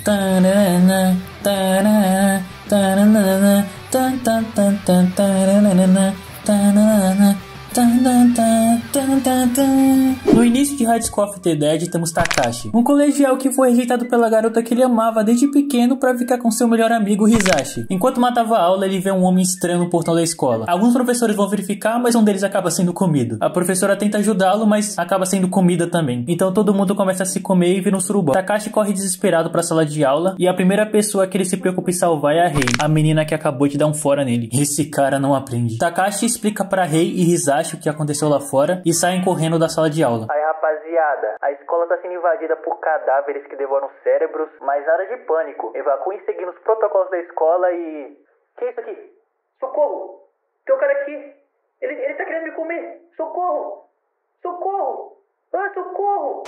Tanana, tanana, tanana, tanana, tanana, tanana. No início de High School of the Dead temos Takashi, um colegial que foi rejeitado pela garota que ele amava desde pequeno para ficar com seu melhor amigo Hisashi. Enquanto matava a aula, ele vê um homem estranho no portão da escola. Alguns professores vão verificar, mas um deles acaba sendo comido. A professora tenta ajudá-lo, mas acaba sendo comida também. Então todo mundo começa a se comer e vira um surubão. Takashi corre desesperado para a sala de aula e a primeira pessoa que ele se preocupa em salvar é a Rei, a menina que acabou de dar um fora nele. Esse cara não aprende. Takashi explica para Rei e Hisashi o que aconteceu lá fora e saem correndo da sala de aula. Aí, rapaziada, a escola tá sendo invadida por cadáveres que devoram cérebros, mas nada de pânico. Evacuem seguindo os protocolos da escola e... Que é isso aqui? Socorro! Tem um cara aqui! Ele tá querendo me comer! Socorro! Socorro! Ah, socorro!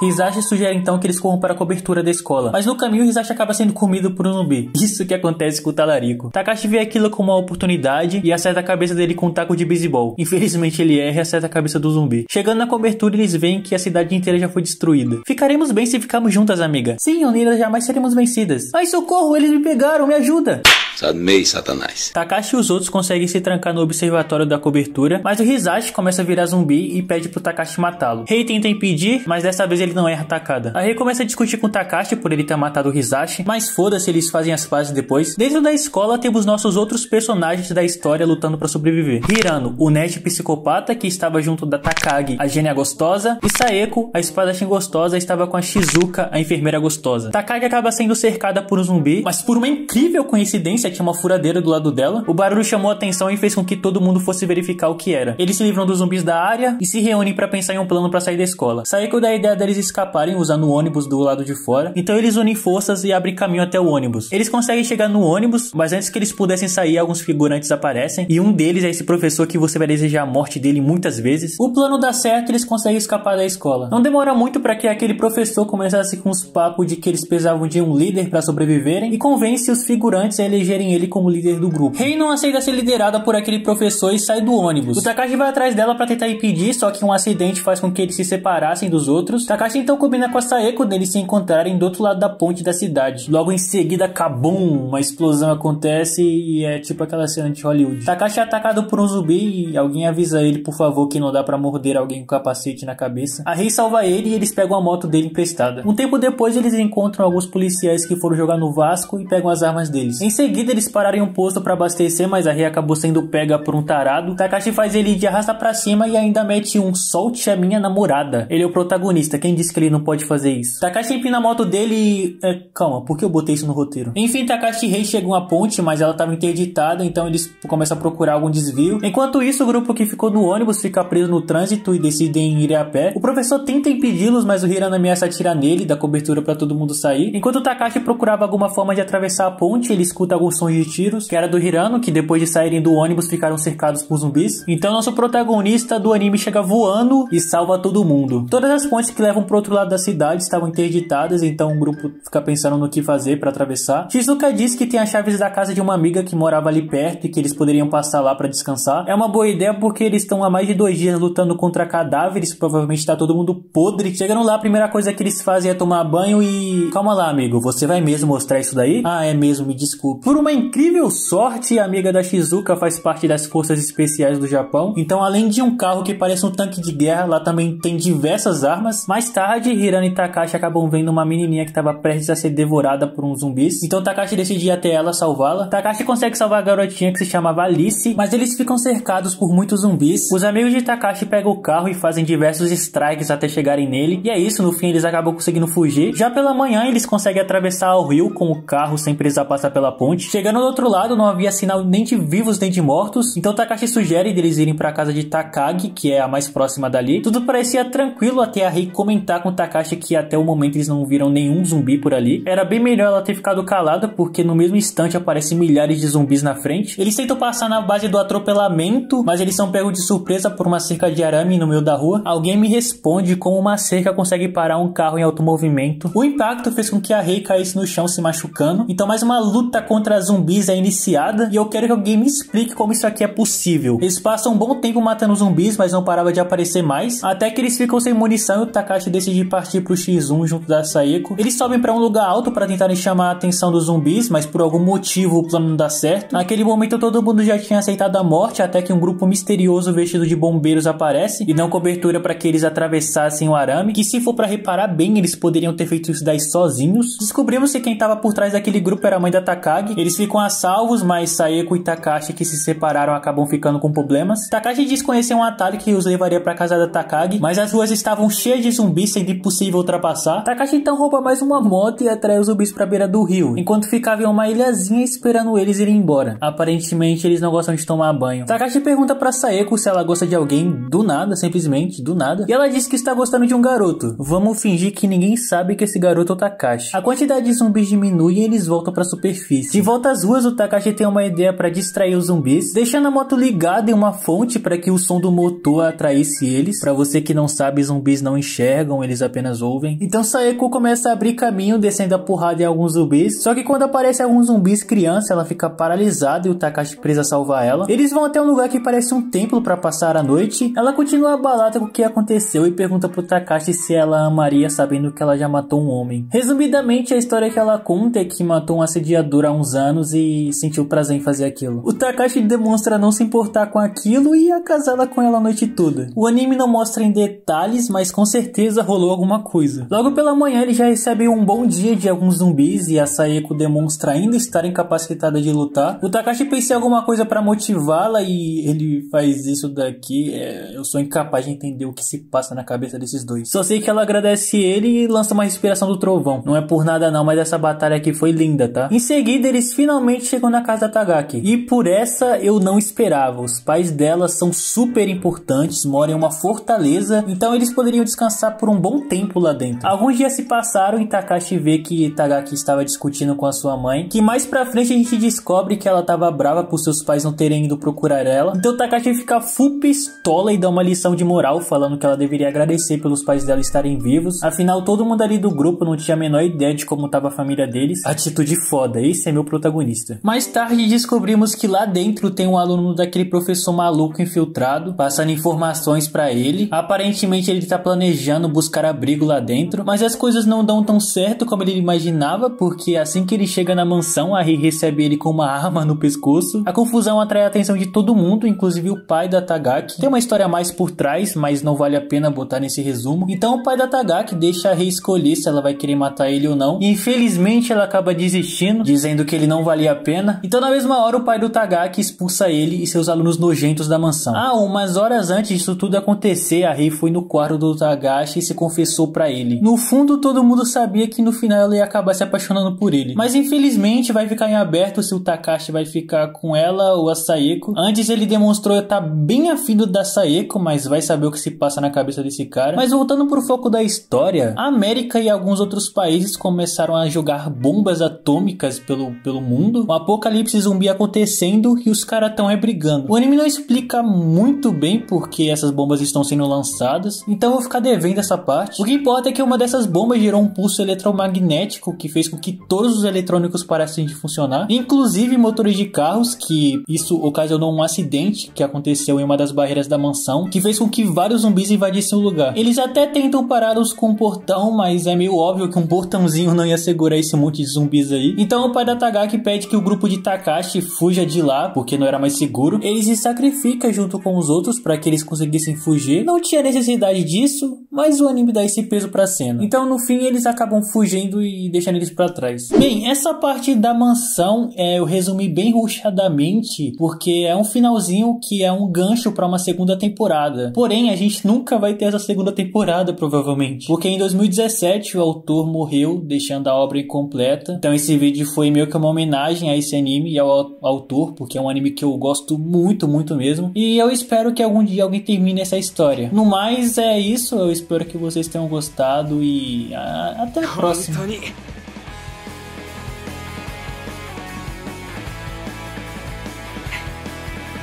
Hisashi sugere então que eles corram para a cobertura da escola, mas no caminho Hisashi acaba sendo comido por um zumbi. Isso que acontece com o talarico. Takashi vê aquilo como uma oportunidade e acerta a cabeça dele com um taco de beisebol. Infelizmente ele erra e acerta a cabeça do zumbi. Chegando na cobertura, eles veem que a cidade inteira já foi destruída. Ficaremos bem se ficarmos juntas, amiga. Sim, unidas jamais seremos vencidas. Ai, socorro, eles me pegaram, me ajuda. Sadmei, Satanás. Takashi e os outros conseguem se trancar no observatório da cobertura, mas o Hisashi começa a virar zumbi e pede pro Takashi matá-lo. Rei tenta impedir, mas dessa vez ele não erra a atacada. A Rei começa a discutir com o Takashi por ele ter matado o Hisashi, mas foda-se, eles fazem as pazes depois. Dentro da escola temos nossos outros personagens da história lutando pra sobreviver. Hirano, o nerd psicopata que estava junto da Takagi, a gênia gostosa, e Saeko, a espadachim gostosa, estava com a Shizuka, a enfermeira gostosa. Takagi acaba sendo cercada por um zumbi, mas por uma incrível coincidência tinha uma furadeira do lado dela. O barulho chamou a atenção e fez com que todo mundo fosse verificar o que era. Eles se livram dos zumbis da área e se reúnem pra pensar em um plano pra sair da escola. Saeko dá a ideia deles escaparem usando o ônibus do lado de fora, então eles unem forças e abrem caminho até o ônibus. Eles conseguem chegar no ônibus, mas antes que eles pudessem sair, alguns figurantes aparecem, e um deles é esse professor que você vai desejar a morte dele muitas vezes. O plano dá certo e eles conseguem escapar da escola. Não demora muito para que aquele professor começasse com os papos de que eles precisavam de um líder para sobreviverem e convence os figurantes a elegerem ele como líder do grupo. Rei não aceita ser liderada por aquele professor e sai do ônibus. O Takashi vai atrás dela para tentar impedir, só que um acidente faz com que eles se separassem dos outros. Takashi então combina com a Saeko deles se encontrarem do outro lado da ponte da cidade. Logo em seguida, kabum, uma explosão acontece e é tipo aquela cena de Hollywood. Takashi é atacado por um zumbi e alguém avisa ele, por favor, que não dá pra morder alguém com capacete na cabeça. A Rei salva ele e eles pegam a moto dele emprestada. Um tempo depois, eles encontram alguns policiais que foram jogar no Vasco e pegam as armas deles. Em seguida, eles pararam em um posto pra abastecer, mas a Rei acabou sendo pega por um tarado. Takashi faz ele de arrasta pra cima e ainda mete um solte a minha namorada. Ele é o protagonista, quem disse que ele não pode fazer isso? Takashi empina a moto dele e... calma, por que eu botei isso no roteiro? Enfim, Takashi e Rei chegam à ponte, mas ela estava interditada, então eles começam a procurar algum desvio. Enquanto isso, o grupo que ficou no ônibus fica preso no trânsito e decidem ir a pé. O professor tenta impedi-los, mas o Hirano ameaça atirar nele, dá cobertura pra todo mundo sair. Enquanto o Takashi procurava alguma forma de atravessar a ponte, ele escuta alguns sons de tiros, que era do Hirano, que depois de saírem do ônibus ficaram cercados por zumbis. Então nosso protagonista do anime chega voando e salva todo mundo. Todas as pontes que levam pro outro lado da cidade estavam interditadas, então o grupo fica pensando no que fazer pra atravessar. Shizuka diz que tem as chaves da casa de uma amiga que morava ali perto e que eles poderiam passar lá pra descansar. É uma boa ideia porque eles estão há mais de 2 dias lutando contra cadáveres, provavelmente tá todo mundo podre. Chegando lá, a primeira coisa que eles fazem é tomar banho e... Calma lá, amigo, você vai mesmo mostrar isso daí? Ah, é mesmo, me desculpe. Por uma incrível sorte, a amiga da Shizuka faz parte das forças especiais do Japão, então além de um carro que parece um tanque de guerra, lá também tem diversas armas. Mais tarde, Hirano e Takashi acabam vendo uma menininha que estava prestes a ser devorada por uns zumbis, então Takashi decide ir até ela salvá-la. Takashi consegue salvar a garotinha que se chamava Alice, mas eles ficam cercados por muitos zumbis. Os amigos de Takashi pegam o carro e fazem diversos strikes até chegarem nele, e é isso, no fim eles acabam conseguindo fugir. Já pela manhã eles conseguem atravessar o rio com o carro sem precisar passar pela ponte. Chegando do outro lado não havia sinal nem de vivos nem de mortos, então Takashi sugere deles irem para a casa de Takagi, que é a mais próxima dali. Tudo parecia tranquilo até a Rei comentar com Takashi que até o momento eles não viram nenhum zumbi por ali. Era bem melhor ela ter ficado calada, porque no mesmo instante aparecem milhares de zumbis na frente. Eles tentam passar na base do atropelamento, mas eles são pegos de surpresa por uma cerca de arame no meio da rua. Alguém me responde como uma cerca consegue parar um carro em alto movimento. O impacto fez com que a Rei caísse no chão se machucando, então mais uma luta contra para zumbis é iniciada e eu quero que alguém me explique como isso aqui é possível. Eles passam um bom tempo matando zumbis, mas não parava de aparecer mais, até que eles ficam sem munição e o Takashi decide partir pro X1 junto da Saeko. Eles sobem para um lugar alto para tentarem chamar a atenção dos zumbis, mas por algum motivo o plano não dá certo. Naquele momento todo mundo já tinha aceitado a morte, até que um grupo misterioso vestido de bombeiros aparece e dão cobertura para que eles atravessassem o arame, que se for para reparar bem, eles poderiam ter feito isso daí sozinhos. Descobrimos que quem estava por trás daquele grupo era a mãe da Takagi. Eles ficam a salvos, mas Saeko e Takashi, que se separaram, acabam ficando com problemas. Takashi diz conhecer um atalho que os levaria para casa da Takagi, mas as ruas estavam cheias de zumbis, sendo impossível ultrapassar. Takashi então rouba mais uma moto e atrai os zumbis para a beira do rio, enquanto ficava em uma ilhazinha esperando eles irem embora. Aparentemente eles não gostam de tomar banho. Takashi pergunta para Saeko se ela gosta de alguém do nada, simplesmente do nada, e ela diz que está gostando de um garoto. Vamos fingir que ninguém sabe que esse garoto é o Takashi. A quantidade de zumbis diminui e eles voltam para a superfície. De volta às ruas, o Takashi tem uma ideia para distrair os zumbis, deixando a moto ligada em uma fonte para que o som do motor atraísse eles. Para você que não sabe, zumbis não enxergam, eles apenas ouvem. Então Saeko começa a abrir caminho, descendo a porrada em alguns zumbis, só que quando aparece alguns zumbis criança, ela fica paralisada e o Takashi precisa salvar ela. Eles vão até um lugar que parece um templo para passar a noite. Ela continua abalada com o que aconteceu e pergunta pro Takashi se ela amaria, sabendo que ela já matou um homem. Resumidamente, a história que ela conta é que matou um assediador há uns anos e sentiu prazer em fazer aquilo. O Takashi demonstra não se importar com aquilo e acasala com ela a noite toda. O anime não mostra em detalhes, mas com certeza rolou alguma coisa. Logo pela manhã ele já recebe um bom dia de alguns zumbis e a Saeko demonstra ainda estar incapacitada de lutar. O Takashi pensa em alguma coisa para motivá-la e ele faz isso daqui. Eu sou incapaz de entender o que se passa na cabeça desses dois. Só sei que ela agradece ele e lança uma respiração do trovão. Não é por nada não, mas essa batalha aqui foi linda, tá? Em seguida eles finalmente chegam na casa da Tagaki. E por essa eu não esperava. Os pais dela são super importantes, moram em uma fortaleza, então eles poderiam descansar por um bom tempo lá dentro. Alguns dias se passaram e Takashi vê que Tagaki estava discutindo com a sua mãe, que mais pra frente a gente descobre que ela estava brava por seus pais não terem ido procurar ela. Então Takashi fica full pistola e dá uma lição de moral, falando que ela deveria agradecer pelos pais dela estarem vivos. Afinal, todo mundo ali do grupo não tinha a menor ideia de como estava a família deles. Atitude foda, esse é meu protagonista. Mais tarde descobrimos que lá dentro tem um aluno daquele professor maluco infiltrado, passando informações pra ele. Aparentemente ele tá planejando buscar abrigo lá dentro, mas as coisas não dão tão certo como ele imaginava, porque assim que ele chega na mansão, a Ri recebe ele com uma arma no pescoço. A confusão atrai a atenção de todo mundo, inclusive o pai da Tagaki. Tem uma história a mais por trás, mas não vale a pena botar nesse resumo. Então o pai da Tagaki deixa a Ri escolher se ela vai querer matar ele ou não, e infelizmente ela acaba desistindo, dizendo que ele não valia a pena. Então na mesma hora o pai do Tagaki expulsa ele e seus alunos nojentos da mansão. Umas horas antes disso tudo acontecer, a Ri foi no quarto do Tagashi e se confessou pra ele. No fundo todo mundo sabia que no final ela ia acabar se apaixonando por ele, mas infelizmente vai ficar em aberto se o Takashi vai ficar com ela ou a Saeko. Antes ele demonstrou estar bem afim da Saeko, mas vai saber o que se passa na cabeça desse cara. Mas voltando pro foco da história, a América e alguns outros países começaram a jogar bombas atômicas pelo mundo, um apocalipse zumbi acontecendo e os caras estão brigando. O anime não explica muito bem porque essas bombas estão sendo lançadas, então eu vou ficar devendo essa parte. O que importa é que uma dessas bombas gerou um pulso eletromagnético que fez com que todos os eletrônicos parassem de funcionar, inclusive motores de carros, que isso ocasionou um acidente que aconteceu em uma das barreiras da mansão, que fez com que vários zumbis invadissem o lugar. Eles até tentam pará-los com um portão, mas é meio óbvio que um portãozinho não ia segurar esse monte de zumbis aí. Então o pai da Tagaki pede que o grupo de Takashi fuja de lá, porque não era mais seguro. Ele se sacrifica junto com os outros para que eles conseguissem fugir. Não tinha necessidade disso, mas o anime dá esse peso pra cena. Então no fim eles acabam fugindo e deixando eles pra trás. Bem, essa parte da mansão eu resumi bem rushadamente, porque é um finalzinho que é um gancho pra uma segunda temporada. Porém, a gente nunca vai ter essa segunda temporada, provavelmente, porque em 2017 o autor morreu, deixando a obra incompleta. Então esse vídeo foi meio que uma homenagem a esse anime e ao autor, porque é um anime que eu gosto muito, muito mesmo. E eu espero que algum dia alguém termine essa história. No mais, é isso. Eu espero que vocês tenham gostado e até a próxima.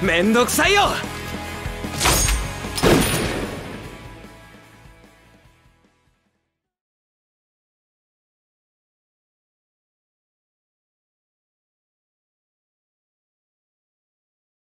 めんどくさいよ